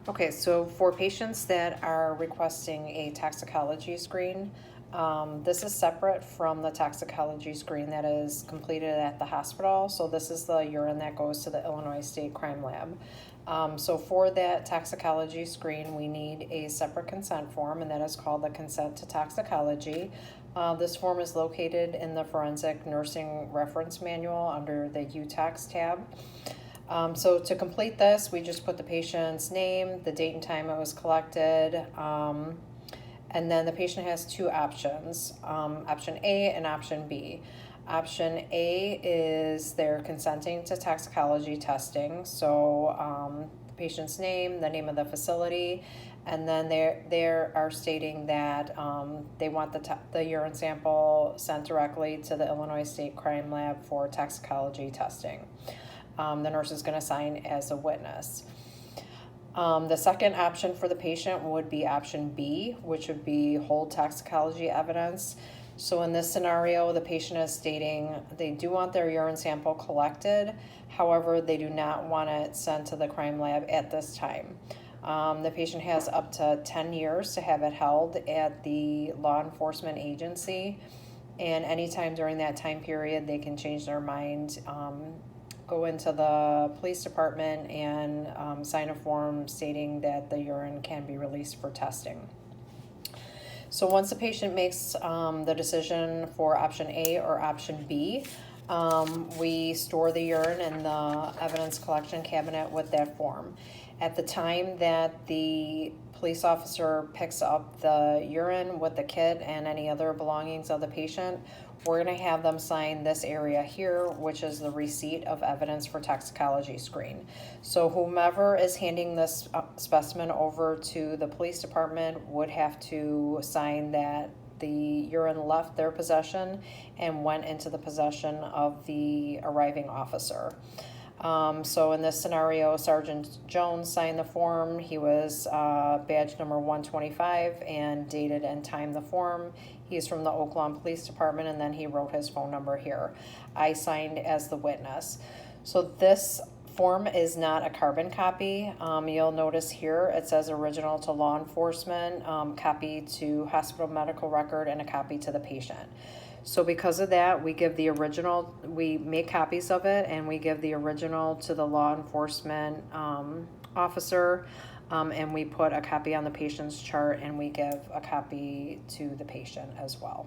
Okay, so for patients that are requesting a toxicology screen, this is separate from the toxicology screen that is completed at the hospital. So this is the urine that goes to the Illinois State Crime Lab. So for that toxicology screen, we need a separate consent form, and that is called the consent to toxicology. This form is located in the Forensic Nursing Reference Manual under the UTOX tab. So to complete this, we just put the patient's name, the date and time it was collected, and then the patient has two options, option A and option B. Option A is they're consenting to toxicology testing, so the patient's name, the name of the facility, and then they are stating that they want the urine sample sent directly to the Illinois State Crime Lab for toxicology testing. The nurse is going to sign as a witness. The second option for the patient would be option B, which would be hold toxicology evidence. So in this scenario, the patient is stating they do want their urine sample collected. However, they do not want it sent to the crime lab at this time. The patient has up to 10 years to have it held at the law enforcement agency. And anytime during that time period, they can change their mind, go into the police department and sign a form stating that the urine can be released for testing. So once the patient makes the decision for option A or option B, we store the urine in the evidence collection cabinet with that form. At the time that the police officer picks up the urine with the kit and any other belongings of the patient, we're going to have them sign this area here, which is the receipt of evidence for toxicology screen. So whomever is handing this specimen over to the police department would have to sign that the urine left their possession and went into the possession of the arriving officer. So in this scenario, Sergeant Jones signed the form. He was badge number 125 and dated and timed the form. He's from the Oak Lawn Police Department, and then he wrote his phone number here. I signed as the witness. So this form is not a carbon copy. You'll notice here it says original to law enforcement, copy to hospital medical record, and a copy to the patient. So because of that, we give the original, we make copies of it, and we give the original to the law enforcement officer, and we put a copy on the patient's chart, and we give a copy to the patient as well.